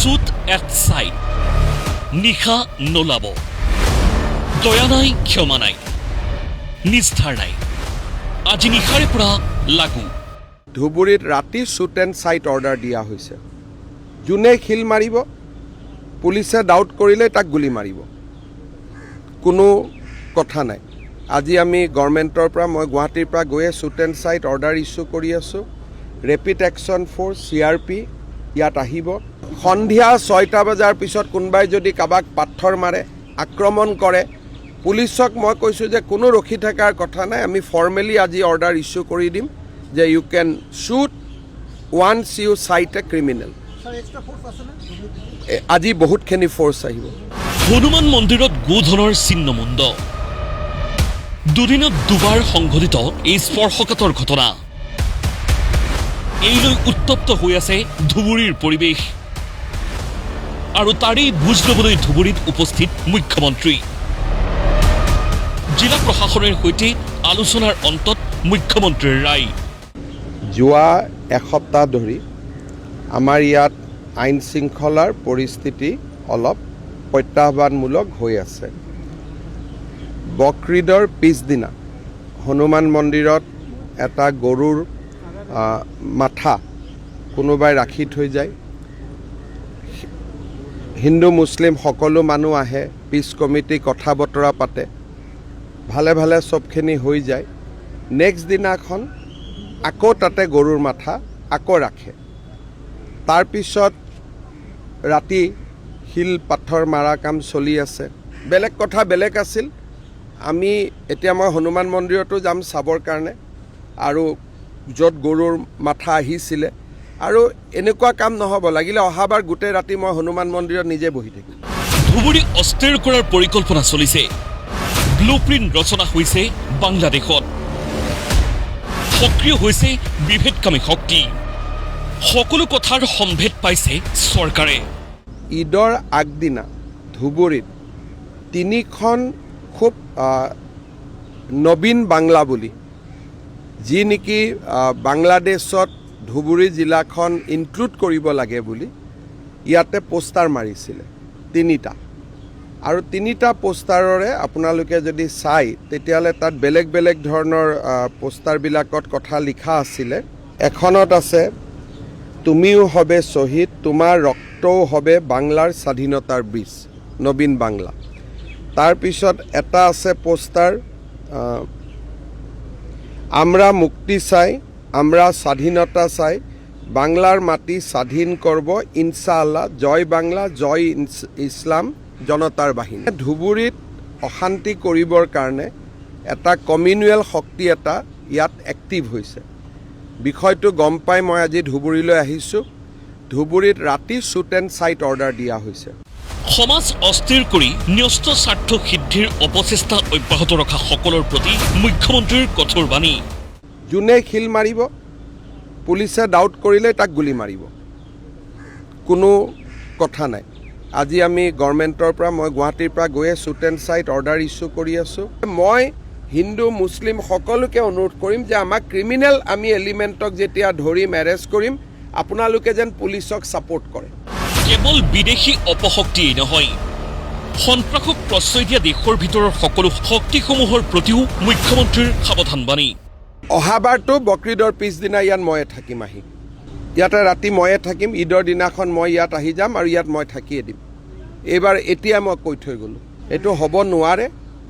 shoot at site নিশা নোলাব দয়া নাই ক্ষমা নাই নিস্তাৰ নাই আজি নিশাৰে পৰা লাগু ধুবুৰীত ৰাতি শুট এণ্ড চাইট অৰ্ডাৰ দিয়া হৈছে যোনে শিল মাৰিব পুলিচে ডাউট কৰিলে তাক গুলি মাৰিব কোনো কথা নাই আজি আমি গভৰ্ণমেণ্টৰ পৰা মই গুৱাহাটীৰ পৰা গৈয়ে shoot and sight order issue কৰি আছোঁ ৰেপিড একশ্যন ফ'ৰ্চ CRP ইয়াত আহিব সন্ধিয়া 6টা বজাৰ পিছত কোনোবাই যদি কাবাক পাথৰ মাৰে আক্ৰমণ কৰে পুলিচক মই কৈছোঁ যে কোনো ৰখি থকাৰ কথা নাই আমি ফৰ্মেলি আজি অৰ্ডাৰ ইছ্যু কৰি দিম যে ইউ কেন শ্বুট ওৱান্স ইউ চাইট এ ক্ৰিমিনেল আজি বহুতখিনি ফ'ৰ্চ আহিব হনুমান মন্দিৰত গোধনৰ চিহ্নমুণ্ড দুদিনত দুবাৰ সংঘটিত এই স্পৰ্শকাতৰ ঘটনা এইলৈ উত্তপ্ত হৈ আছে ধুবুৰীৰ পৰিৱেশ আৰু তাৰেই বুজ ল'বলৈ ধুবুৰীত উপস্থিত মুখ্যমন্ত্ৰী জিলা প্ৰশাসনৰ সৈতে আলোচনাৰ অন্তত মুখ্যমন্ত্ৰীৰ ৰায় যোৱা এসপ্তাহ ধৰি আমাৰ ইয়াত আইন শৃংখলাৰ পৰিস্থিতি অলপ প্ৰত্যাহ্বানমূলক হৈ আছে বকৰীদৰ পিছদিনা হনুমান মন্দিৰত এটা গৰুৰ মাথা কোনোবাই ৰাখি থৈ যায় হিন্দু মুছলিম সকলো মানুহ আহে পিছ কমিটি কথা বতৰা পাতে ভালে ভালে সবখিনি হৈ যায় নেক্সট দিনাখন আকৌ তাতে গৰুৰ মাথা আকৌ ৰাখে তাৰপিছত ৰাতি শিল পাথৰ মাৰা কাম চলি আছে বেলেগ কথা বেলেগ আছিল আমি এতিয়া মই হনুমান মন্দিৰতো যাম চাবৰ কাৰণে আৰু য'ত গৰুৰ মাথা আহিছিলে আৰু এনেকুৱা কাম নহ'ব লাগিলে অহাবাৰ গোটেই ৰাতি মই হনুমান মন্দিৰত নিজে বহি থাকিম ধুবুৰী অস্থিৰ কৰাৰ পৰিকল্পনা চলিছে ব্লুপ্ৰিণ্ট ৰচনা হৈছে বাংলাদেশত সক্ৰিয় হৈছে বিভেদকামী শক্তি সকলো কথাৰ সম্ভেদ পাইছে চৰকাৰে ঈদৰ আগদিনা ধুবুৰীত 3খন খুব নবীন বাংলা বুলি যি নেকি বাংলাদেশত ধুবুৰী জিলাখন ইনক্লুড কৰিব লাগে বুলি ইয়াতে পোষ্টাৰ মাৰিছিলে 3টা আৰু 3টা পোষ্টাৰৰে আপোনালোকে যদি চাই তেতিয়াহ'লে তাত বেলেগ বেলেগ ধৰণৰ পোষ্টাৰবিলাকত কথা লিখা আছিলে এখনত আছে তুমিও হবে শ্বহীদ তোমাৰ ৰক্তও হবে বাংলাৰ স্বাধীনতাৰ বীজ নবীন বাংলা তাৰপিছত এটা আছে পোষ্টাৰ আমৰা মুক্তি চাই আমৰা স্বাধীনতা চাই বাংলাৰ মাটি স্বাধীন কৰিব ইনশাআল্লাহ জয় বাংলা জয় ইছলাম জনতাৰ বাহিনী ধুবুৰীত অশান্তি কৰিবৰ কাৰণে এটা কমিউনেল শক্তি এটা ইয়াত এক্টিভ হৈছে বিষয়টো গম পাই মই আজি ধুবুৰীলৈ আহিছোঁ ধুবুৰীত ৰাতি শ্বুট এণ্ড চাইট অৰ্ডাৰ দিয়া হৈছে সমাজ অস্থিৰ কৰি ন্যস্ত স্বাৰ্থ সিদ্ধিৰ অপচেষ্টা অব্যাহত ৰখা সকলৰ প্ৰতি মুখ্যমন্ত্ৰীৰ কঠোৰ বাণী যোনে শিল মাৰিব পুলিচে ডাউট কৰিলে তাক গুলি মাৰিব কোনো কথা নাই আজি আমি গভৰ্ণমেণ্টৰ পৰা মই গুৱাহাটীৰ পৰা গৈয়ে shoot and sight order issue কৰি আছোঁ মই হিন্দু মুছলিম সকলোকে অনুৰোধ কৰিম যে আমাক ক্ৰিমিনেল আমি এলিমেণ্টক যেতিয়া ধৰিম এৰেষ্ট কৰিম আপোনালোকে যেন পুলিচক ছাপোৰ্ট কৰে কেৱল বিদেশী অপশক্তিয়েই নহয় সন্ত্ৰাসক প্ৰশ্ৰয় দিয়া দেশৰ ভিতৰৰ সকলো শক্তিসমূহৰ প্ৰতিও মুখ্যমন্ত্ৰীৰ সাৱধানবাণী অহাবাৰটো বকৰীদৰ পিছদিনা ইয়াত ময়ে থাকিম আহি ইয়াতে ৰাতি ময়ে থাকিম ঈদৰ দিনাখন মই ইয়াত আহি যাম আৰু ইয়াত মই থাকিয়ে দিম এইবাৰ এতিয়া মই কৈ থৈ গ'লোঁ এইটো হ'ব নোৱাৰে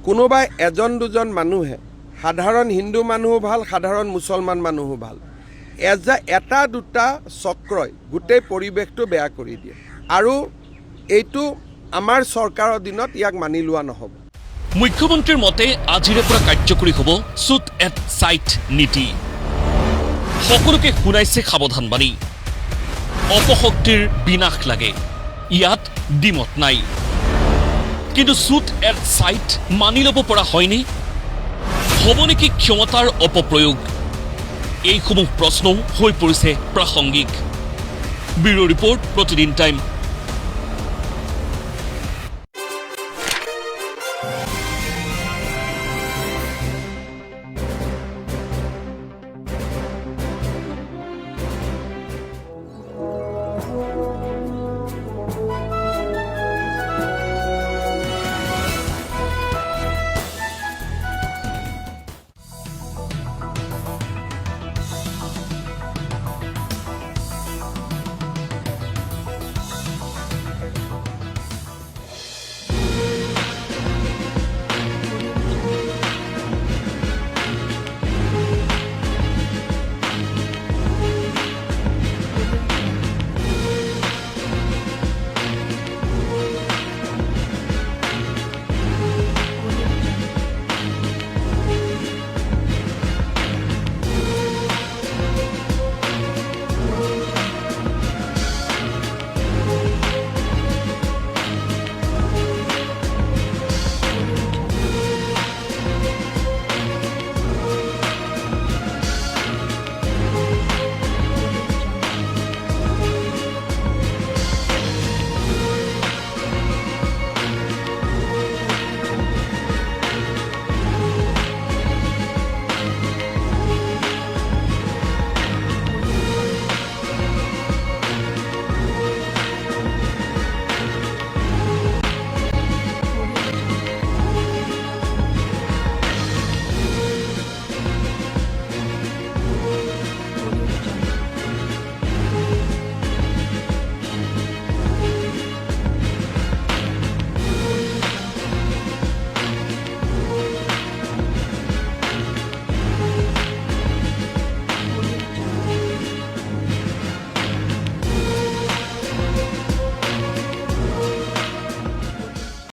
কোনোবাই এজন দুজন মানুহে সাধাৰণ হিন্দু মানুহো ভাল সাধাৰণ মুছলমান মানুহো ভাল এটা দুটা চক্ৰই গোটেই পৰিৱেশটো বেয়া কৰি দিয়ে আৰু এইটো আমাৰ চৰকাৰৰ দিনত ইয়াক মানি লোৱা নহ'ব মুখ্যমন্ত্ৰীৰ মতে আজিৰে পৰা কাৰ্যকৰী হ'ব শ্বুট এট চাইট নীতি সকলোকে শুনাইছে সাৱধানবাণী অপশক্তিৰ বিনাশ লাগে ইয়াত দ্বিমত নাই কিন্তু শ্বুট এট চাইট মানি ল'ব পৰা হয়নে হ'ব নেকি ক্ষমতাৰ অপপ্ৰয়োগ এইসমূহ প্ৰশ্নও হৈ পৰিছে প্ৰাসংগিক ব্যুৰ ৰিপৰ্ট প্ৰতিদিন টাইম